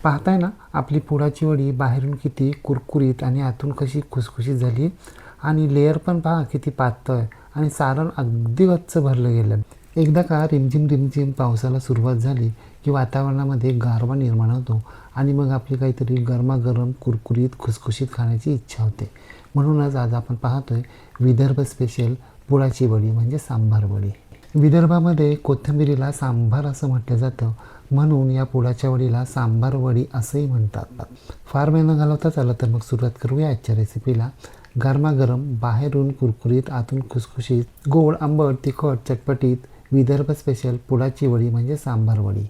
पाहताय ना, आपली पुडाची वडी बाहेरून किती कुरकुरीत आणि आतून कशी खुसखुशीत झाली आणि लेयर पण पहा किती पातळ आणि सारण अगदी गच्च भरलं गेलं. एकदा का रिमझिम रिमझिम पावसाला सुरुवात झाली की वातावरणामध्ये गारवा निर्माण होतो आणि मग आपली काहीतरी गरमागरम कुरकुरीत खुसखुशीत खाण्याची इच्छा होते. म्हणूनच आज आपण पाहतोय विदर्भ स्पेशल पुडाची वडी म्हणजे सांबार वडी. विदर्भामध्ये कोथिंबिरीला सांबार असं म्हटलं जातं, म्हणून या पुडाच्या वडीला सांबार वडी असंही म्हणतात. फार वेळ न घालवता चला तर मग सुरुवात करूया आजच्या रेसिपीला. गरमागरम, बाहेरून कुरकुरीत, आतून खुसखुशीत, गोड, आंबट, तिखट, चटपटीत विदर्भ स्पेशल पुडाची वडी म्हणजे सांबार वडी.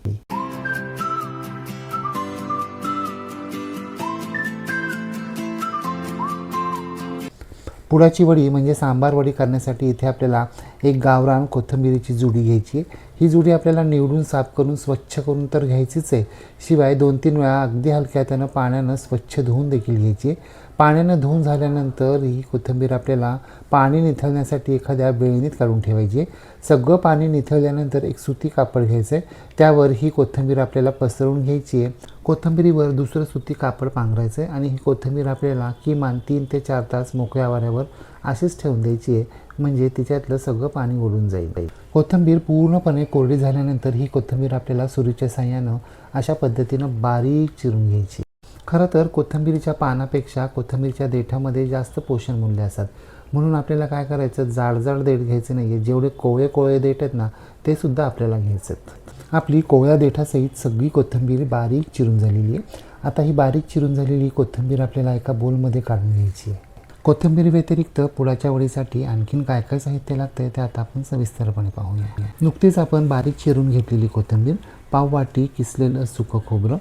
पुडाची वडी म्हणजे सांबार वडी करण्यासाठी इथे आपल्याला एक गावरान कोथिंबिरीची जुडी घ्यायची. ही जुडी आपल्याला निवडून साफ करून स्वच्छ करून तर घ्यायचीच आहे, शिवाय 2-3 वेळा अगदी हलक्या हातानं पाण्यानं स्वच्छ धुवून देखील घ्यायची. पाण्यानं धुवून झाल्यानंतर ही कोथिंबीर आपल्याला पाणी निथळण्यासाठी एखाद्या बेळणीत काढून ठेवायची. सगळं पाणी निथळल्यानंतर एक सुती कापड घ्यायचं आहे, त्यावर ही कोथिंबीर आपल्याला पसरवून घ्यायची आहे. कोथिंबीरीवर दुसरं सुती कापड पांघरायचं आहे आणि ही कोथिंबीर आपल्याला किमान 3 ते 4 तास मोकळ्या वाऱ्यावर अशीच ठेवून द्यायची आहे, म्हणजे तिच्यातलं सगळं पाणी ओढून जाईल. कोथिंबीर पूर्णपणे कोरडी झाल्यानंतर ही कोथिंबीर आपल्याला सुरीच्या साहाय्यानं अशा पद्धतीनं बारीक चिरून घ्यायची. खरं तर कोथिंबीरीच्या पानापेक्षा कोथिंबीरच्या देठामध्ये जास्त पोषण मूल्य असतात, म्हणून आपल्याला काय करायचं, जाड देठ घ्यायचे नाही आहे. जेवढे कोवळे देठ आहेत ना, ते सुद्धा आपल्याला घ्यायचं आहेत. आपली कोवळ्या देठासहित सगळी कोथिंबीर बारीक चिरून झालेली आहे. आता ही बारीक चिरून झालेली कोथिंबीर आपल्याला एका बोलमध्ये काढून घ्यायची आहे. कोथिंबीर व्यतिरिक्त पुडाच्या वडीसाठी आणखीन काय काय साहित्य लागतं ते आता आपण सविस्तरपणे पाहूया. नुकतीच आपण बारीक चिरून घेतलेली कोथिंबीर, पाव वाटी किसलेलं सुकं खोबरं,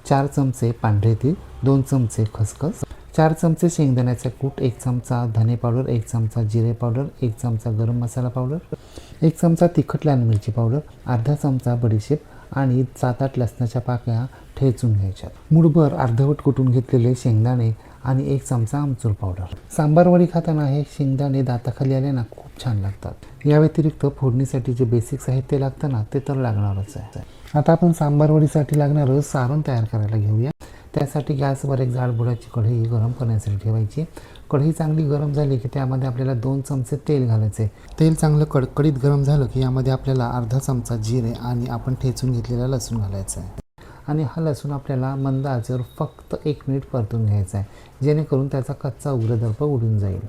4 चमचे पांढरे तीळ, 2 चमचे खसखस, 4 चमचे शेंगदाण्याचा कूट, 1 चमचा धने पावडर, 1 चमचा जिरे पावडर, 1 चमचा गरम मसाला पावडर, 1 चमचा तिखट लाल मिरची पावडर, अर्धा चमचा बडीशेप आणि 7-8 लसणाच्या पाकळ्या ठेचून घ्यायच्या. मूठभर अर्धवट कुटून घेतलेले शेंगदाणे आणि 1 चमचा आमचूर पावडर. सांबार वडी खाताना हे शेंगदाणे दाताखाली आले ना, खूप छान लागतात. या व्यतिरिक्त फोडणीसाठी जे बेसिक साहित्य लागतं ना, ते तर लागणारच आहे. आता आपण सांबार वडीसाठी लागणारं सारण तयार करायला घेऊया. त्यासाठी गॅसवर एक जाड बुडाची कढई गरम करण्यासाठी ठेवायची. कढई चांगली गरम झाली की त्यामध्ये आपल्याला 2 चमचे तेल घालायचे. तेल चांगलं कडकडीत गरम झालं की यामध्ये आपल्याला अर्धा चमचा जिरे आणि आपण ठेचून घेतलेला लसूण घालायचा आहे. आणि हा लसूण आपल्याला मंद आचेवर फक्त 1 मिनिट परतून घ्यायचा आहे, जेणेकरून त्याचा कच्चा उग्रदर्प उडून जाईल.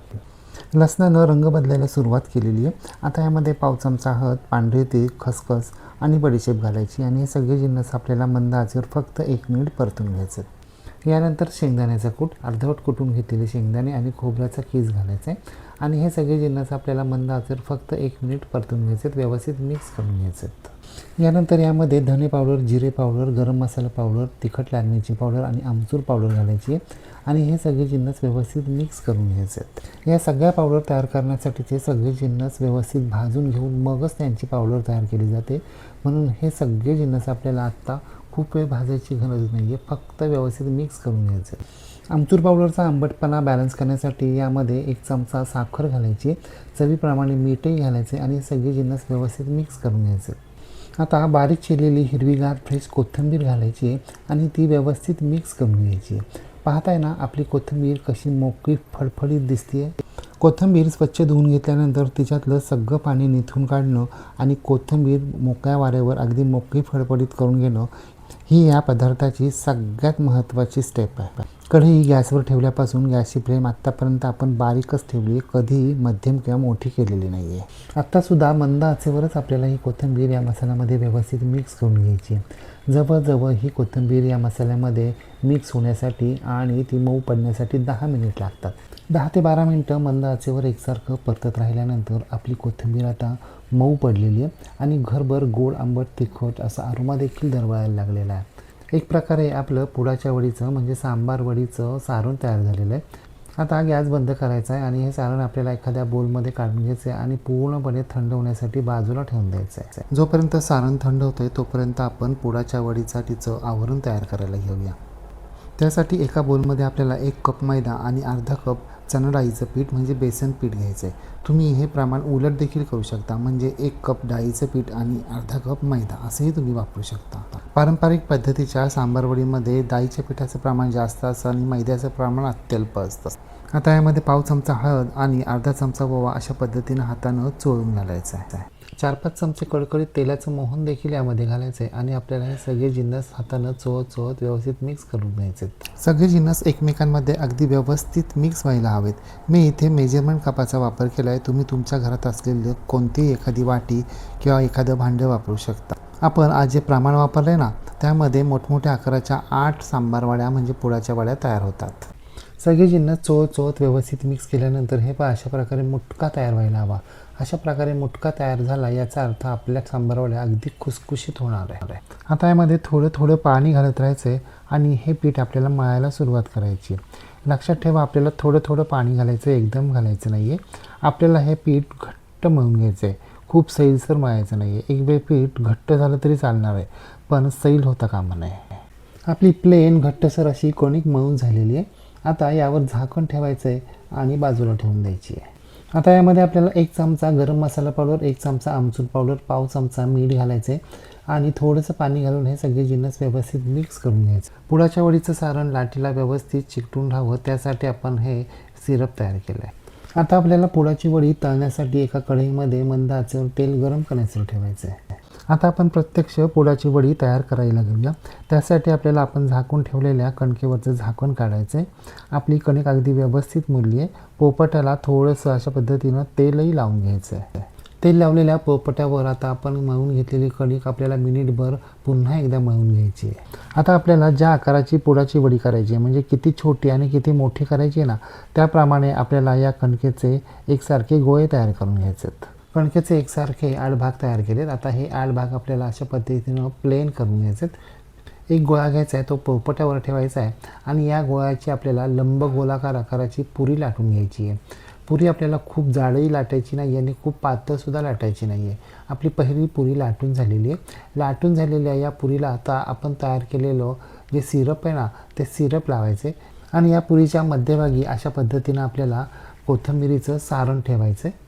लसणानं रंग बदलायला सुरुवात केलेली आहे. आता यामध्ये पाव चमचा हळद, पांढरे तीळ, खसखस आणि बडीशेप घालायची आणि हे सगळे जिन्नस आपल्याला मंद आचेवर फक्त 1 मिनिट परतून घ्यायचं. यानंतर शेंगदाण्याचा कूट, अर्धवट कुटून घेतलेले शेंगदाणे आणि खोबऱ्याचा कीस घालायचा आहे आणि हे सगळे जिन्नस आपल्याला मंद आचेवर फक्त 1 मिनिट परतून घ्यायचे, व्यवस्थित मिक्स करून घ्यायचे. यानंतर यामध्ये धने पावडर, जिरे पावडर, गरम मसाला पावडर, तिखट लाल मिरची पावडर आणि आमचूर पावडर घालायची आहे आणि हे सगळे जिन्नस व्यवस्थित मिक्स करून घ्यायचे आहेत. या सगळ्या पावडर तयार करण्यासाठी ते सगळे जिन्नस व्यवस्थित भाजून घेऊन मगच त्यांची पावडर तयार केली जाते, म्हणून हे सगळे जिन्नस आपल्याला आत्ता खूप वेळ भाजायची गरज नाही आहे, फक्त व्यवस्थित मिक्स करून घ्यायचं. आमचूर पावडरचा आंबटपणा बॅलन्स करण्यासाठी यामध्ये 1 चमचा साखर घालायची, चवीप्रमाणे मीठही घालायचे आणि सगळे जिन्नस व्यवस्थित मिक्स करून घ्यायचे. आता बारीक चिरलेली हिरवीगार फ्रेश कोथिंबीर घालायची आहे आणि ती व्यवस्थित मिक्स करून घ्यायची आहे. पाहताय ना, आपली कोथिंबीर कशी मोकळी फडफडीत दिसते आहे. कोथिंबीर स्वच्छ धुवून घेतल्यानंतर तिच्यातलं सगळं पाणी निथून काढणं आणि कोथिंबीर मोकळ्या वाऱ्यावर अगदी मोकळी फडफडीत करून घेणं ही या पदार्थाची सगळ्यात महत्त्वाची स्टेप आहे. कढई गॅसवर ठेवल्यापासून गॅसची फ्लेम आत्तापर्यंत आपण बारीकच ठेवली आहे, कधीही मध्यम किंवा मोठी केलेली नाही आहे. आत्तासुद्धा मंद आचेवरच आपल्याला ही कोथिंबीर या मसाल्यामध्ये व्यवस्थित मिक्स करून घ्यायची आहे. जवळजवळ ही कोथिंबीर या मसाल्यामध्ये मिक्स होण्यासाठी आणि ती मऊ पडण्यासाठी 10 मिनिट लागतात. 10 ते 12 मिनटं मंद आचेवर एकसारखं परतत राहिल्यानंतर आपली कोथिंबीर आता मऊ पडलेली आहे आणि घरभर गोड, आंबट, तिखट असा अरोमा देखील दरवळायला लागलेला आहे. एक प्रकारे आपलं पुडाच्या वडीचं म्हणजे सांबार वडीचं सारण तयार झालेलं आहे. आता गॅस बंद करायचा आहे आणि हे सारण आपल्याला एखाद्या बोलमध्ये काढून घ्यायचं आहे आणि पूर्णपणे थंड होण्यासाठी बाजूला ठेवून द्यायचं आहे. जोपर्यंत सारण थंड होतं आहे तोपर्यंत आपण पुडाच्या वडीसाठीचं आवरण तयार करायला घेऊया. त्यासाठी एका बोलमध्ये आपल्याला 1 कप मैदा आणि अर्धा कप चणा डाळीचं पीठ म्हणजे बेसन पीठ घ्यायचं आहे. तुम्ही हे प्रमाण उलट देखील करू शकता, म्हणजे 1 कप डाळीचं पीठ आणि अर्धा कप मैदा असंही तुम्ही वापरू शकता. पारंपरिक पद्धतीच्या सांबारवडीमध्ये डाळीच्या पिठाचं प्रमाण जास्त असतं आणि मैद्याचं प्रमाण अत्यल्प असतं. आता यामध्ये पाव चमचा हळद आणि अर्धा चमचा ओवा अशा पद्धतीनं हातानं चोळून घालायचं आहे. 4-5 चमचे कडकडीत तेलाचं मोहन देखील यामध्ये घालायचं आहे आणि आपल्याला हे सगळे जिन्नस हातानं चोळत व्यवस्थित मिक्स करून घ्यायचे. सगळे जिन्नस एकमेकांमध्ये अगदी व्यवस्थित मिक्स व्हायला हवेत. मी इथे मेजरमेंट कपाचा वापर केला आहे. तुम्ही तुमच्या घरात असलेलं कोणतीही एखादी वाटी किंवा एखादं भांडं वापरू शकता. आपण आज जे प्रमाण वापरले ना, त्यामध्ये मोठमोठ्या आकाराच्या 8 सांबारवड्या म्हणजे पुडाच्या वड्या तयार होतात. सगळे जिन्नस चोळत व्यवस्थित मिक्स केल्यानंतर हे पहा अशा प्रकारे मुटका तयार व्हायला हवा. अशा प्रकारे मुटका तयार झाला याचा अर्थ आपल्या सांबारवड्या अगदी खुसखुशीत होणार आहे. आता यामध्ये थोडं पाणी घालत राहायचं आहे आणि हे पीठ आपल्याला मळायला सुरुवात करायची. लक्षात ठेवा, आपल्याला थोडं पाणी घालायचं, एकदम घालायचं नाही आहे. आपल्याला हे पीठ घट्ट मळून घ्यायचं आहे, खूप सैलसर मळायचं नाही आहे. एक वेळ पीठ घट्ट झालं तरी चालणार आहे, पण सैल होता कामा नये. आपली प्लेन घट्टसर अशी कणिक मळून झालेली आहे. आता यावर झाकण ठेवायचं आहे आणि बाजूला ठेवून द्यायची आहे. आता यामध्ये आपल्याला 1 चमचा गरम मसाला पावडर, 1 चमचा आमचूर पावडर, पाव चमचा मीठ घालायचं आहे आणि थोडंसं पाणी घालून हे सगळे जिन्नस व्यवस्थित मिक्स करून घ्यायचं. पुडाच्या वडीचं सारण लाटीला व्यवस्थित चिकटून राहावं त्यासाठी आपण हे सिरप तयार केलं आहे. आता आपल्याला पुडाची वडी तळण्यासाठी एका कढईमध्ये मंद आचेवर तेल गरम करण्यासाठी ठेवायचं आहे. आता आपण प्रत्यक्ष पुडाची वडी तयार करायला घेऊया. त्यासाठी आपल्याला आपण झाकून ठेवलेल्या कणकेवरचं झाकण काढायचं आहे. आपली कणिक अगदी व्यवस्थित मुरली आहे. पोपट्याला थोडंसं अशा पद्धतीनं तेलही लावून घ्यायचं आहे. तेल लावलेल्या पोपट्यावर आता आपण मळून घेतलेली कणिक आपल्याला मिनिटभर पुन्हा एकदा मळून घ्यायची आहे. आता आपल्याला ज्या आकाराची पुडाची वडी करायची आहे, म्हणजे किती छोटी आणि किती मोठी करायची आहे ना, त्याप्रमाणे आपल्याला या कणकेचे एकसारखे गोळे तयार करून घ्यायचे आहेत. कणकेचे एकसारखे 8 भाग तयार केलेत. आता हे 8 भाग आपल्याला अशा पद्धतीनं प्लेन करून घ्यायचे आहेत. एक गोळा घ्यायचा आहे, तो पोपट्यावर ठेवायचा आहे आणि या गोळ्याची आपल्याला लंब गोलाकार आकाराची पुरी लाटून घ्यायची आहे. पुरी आपल्याला खूप जाडही लाटायची नाही आणि खूप पातळसुद्धा लाटायची नाही आहे. आपली पहिली पुरी लाटून झालेली आहे. लाटून झालेल्या या पुरीला आता आपण तयार केलेलं जे सिरप आहे ना, ते सिरप लावायचे आणि या पुरीच्या मध्यभागी अशा पद्धतीनं आपल्याला कोथिंबिरीचं सारण ठेवायचं आहे.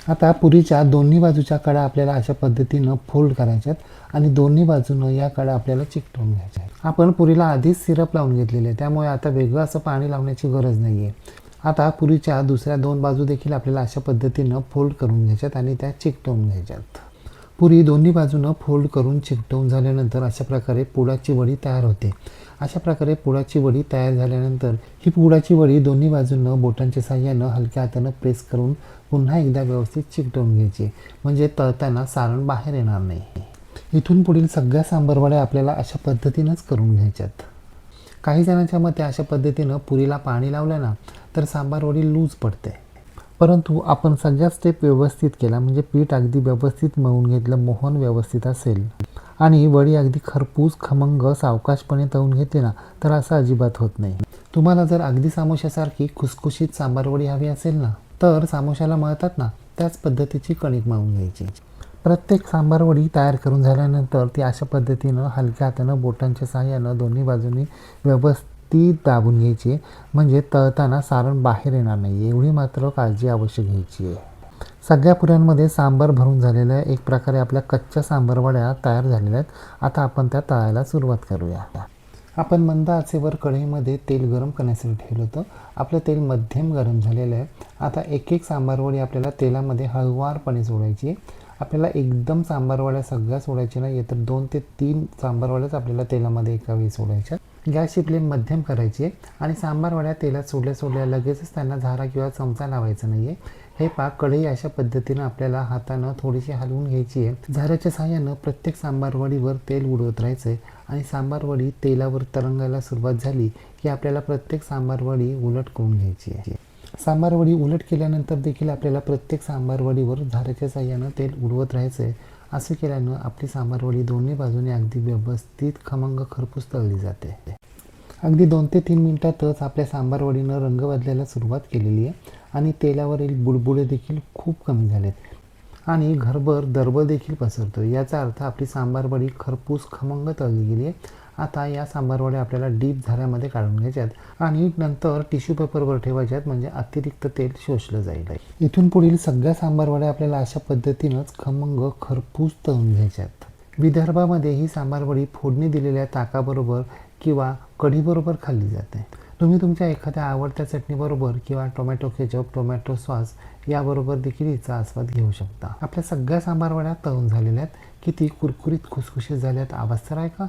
आता पुरीच्या दोन्ही बाजूच्या कडा आपल्याला अशा पद्धतीनं फोल्ड करायच्यात आणि दोन्ही बाजूनं या कडा आपल्याला चिकटवून घ्यायच्या आहेत. आपण पुरीला आधीच सिरप लावून घेतलेले आहे, त्यामुळे आता वेगळं असं पाणी लावण्याची गरज नाही आहे. आता पुरीच्या दुसऱ्या 2 बाजू देखील आपल्याला अशा पद्धतीनं फोल्ड करून घ्यायच्यात आणि त्या चिकटवून घ्यायच्यात. पुरी दोन्ही बाजूनं फोल्ड करून चिकटवून झाल्यानंतर अशा प्रकारे पुडाची वडी तयार होते. अशा प्रकारे पुडाची वडी तयार झाल्यानंतर ही पुडाची वडी दोन्ही बाजूनं बोटांच्या साहाय्यानं हलक्या हातानं प्रेस करून पुन्हा एकदा व्यवस्थित चिकटवून घ्यायची, म्हणजे तळताना सारण बाहेर येणार नाही. इथून पुढील सगळ्या सांबारवड्या आपल्याला अशा पद्धतीनंच करून घ्यायच्यात. काही जणांच्या मते अशा पद्धतीनं पुरीला पाणी लावलं ना तर सांबारवडी लूज पडते, परंतु आपण सगळ्या स्टेप व्यवस्थित केला, म्हणजे पीठ अगदी व्यवस्थित मळून घेतलं, मोहन व्यवस्थित असेल आणि वडी अगदी खरपूस खमंग सावकाशपणे तळून घेतली ना तर असं अजिबात होत नाही. तुम्हाला जर अगदी सामोशासारखी खुसखुशीत सांबारवडी हवी असेल ना, तर सामोशाला मळतात ना त्याच पद्धतीची कणिक मळून घ्यायची. प्रत्येक सांबारवडी तयार करून झाल्यानंतर ती अशा पद्धतीनं हलक्या हातानं बोटांच्या साहाय्यानं दोन्ही बाजूनी व्यवस्थित दाबून घ्यायची, म्हणजे तळताना सारण बाहेर येणार नाही, एवढी मात्र काळजी अवश्य घ्यायची आहे. सगळ्या पुऱ्यांमध्ये सांबार भरून झालेलं आहे. एक प्रकारे आपल्या कच्च्या सांबारवड्या तयार झालेल्या आहेत. आता आपण त्या तळायला सुरुवात करूया. आपण मंद आचेवर कढईमध्ये तेल गरम करण्यासाठी ठेवलं होतं. आपलं तेल मध्यम गरम झालेलं आहे. आता एक एक सांबारवडी आपल्याला तेलामध्ये हळूवारपणे सोडायची आहे. आपल्याला एकदम सांबारवड्या सगळ्या सोडायच्या नाही, तर 2 ते 3 सांबारवड्याच आपल्याला तेलामध्ये एका वेळी सोडायच्या. गॅसची फ्लेम मध्यम करायची आहे आणि सांबारवड्या तेलात सोडल्या लगेचच त्यांना झारा किंवा चमचा लावायचा नाही आहे. हे पाक कढई अशा पद्धतीनं आपल्याला हातानं थोडीशी हलवून घ्यायची आहे. झाऱ्याच्या साहाय्यानं प्रत्येक सांबारवडीवर तेल उडवत राहायचं आहे आणि सांबारवडी तेलावर तरंगायला सुरुवात झाली की आपल्याला प्रत्येक सांबारवडी उलट करून घ्यायची आहे. सांबारवडी उलट केल्यानंतर देखील आपल्याला प्रत्येक सांबारवडीवर झाऱ्याच्या साहाय्यानं तेल उडवत राहायचं आहे. असं केल्यानं आपली सांबारवडी दोन्ही बाजूने अगदी व्यवस्थित खमंग खरपूस तळली जाते. अगदी 2 ते 3 मिनिटातच आपल्या सांबारवडीनं रंग बदलायला सुरुवात केलेली आहे आणि तेलावरील बुडबुडे देखील खूप कमी झालेत आणि घरभर दरवळ देखील पसरतो. याचा अर्थ आपली सांबारवडी खरपूस खमंग तळली गेली आहे आता या सांबारवड्या आपल्याला डीप झाऱ्यामध्ये काढून घ्यायच्यात आणि नंतर टिश्यू पेपरवर ठेवायच्यात, म्हणजे अतिरिक्त तेल शोषलं जाईल. इथून पुढील सगळ्या सांबारवड्या आपल्याला अशा पद्धतीनंच खमंग खरपूस तळून घ्यायच्यात. विदर्भामध्ये ही सांबारवडी फोडणी दिलेल्या ताकाबरोबर किंवा कढीबरोबर खाल्ली जाते. तुम्ही तुमच्या एखाद्या आवडत्या चटणीबरोबर किंवा टोमॅटो केचप, टोमॅटो सॉस याबरोबर देखील हिचा आस्वाद घेऊ शकता. आपल्या सगळ्या सांबारवड्या तळून झालेल्या आहेत. किती कुरकुरीत खुसखुशीत झाल्यात, आवाज तर ऐका.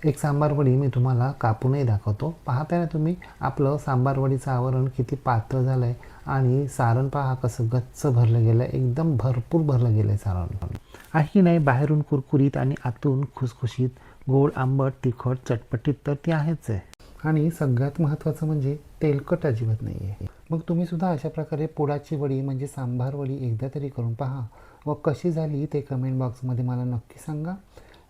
एक सांबारवडी मी तुम्हाला कापूनही दाखवतो. पाहताय ना तुम्ही आपलं सांबारवडीचं आवरण किती पातळ झालं आहे आणि सारण पहा कसं गच्च भरलं गेलं आहे, एकदम भरपूर भरलं गेलं आहे सारण. आहे की नाही, बाहेरून कुरकुरीत आणि आतून खुसखुशीत, गोड, आंबट, तिखट, चटपटीत तर ती आहेच आहे. आणि सगळ्यात महत्त्वाचं म्हणजे तेलकट अजिबात नाही आहे. मग तुम्ही सुद्धा अशा प्रकारे पुडाची वडी म्हणजे सांबार वडी एकदा तरी करून पहा व कशी झाली ते कमेंट बॉक्समध्ये मला नक्की सांगा.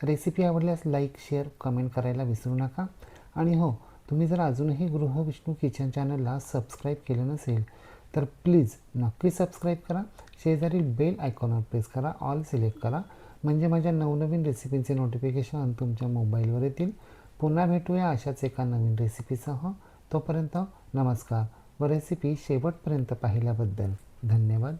रेसिपी आवडल्यास लाईक, शेअर, कमेंट करायला विसरू नका. आणि हो, तुम्ही जर अजूनही गृहविष्णू किचन चॅनलला सबस्क्राईब केलं नसेल तर प्लीज नक्की सबस्क्राईब करा. शेजारील बेल आयकॉनवर प्रेस करा, ऑल सिलेक्ट करा, म्हणजे माझ्या नवनवीन रेसिपींचे नोटिफिकेशन तुमच्या मोबाईलवर येतील. पुन्हा भेटूया अशाच एका नवीन रेसिपीसह. तोपर्यंत नमस्कार व रेसिपी शेवटपर्यंत पाहिल्याबद्दल धन्यवाद.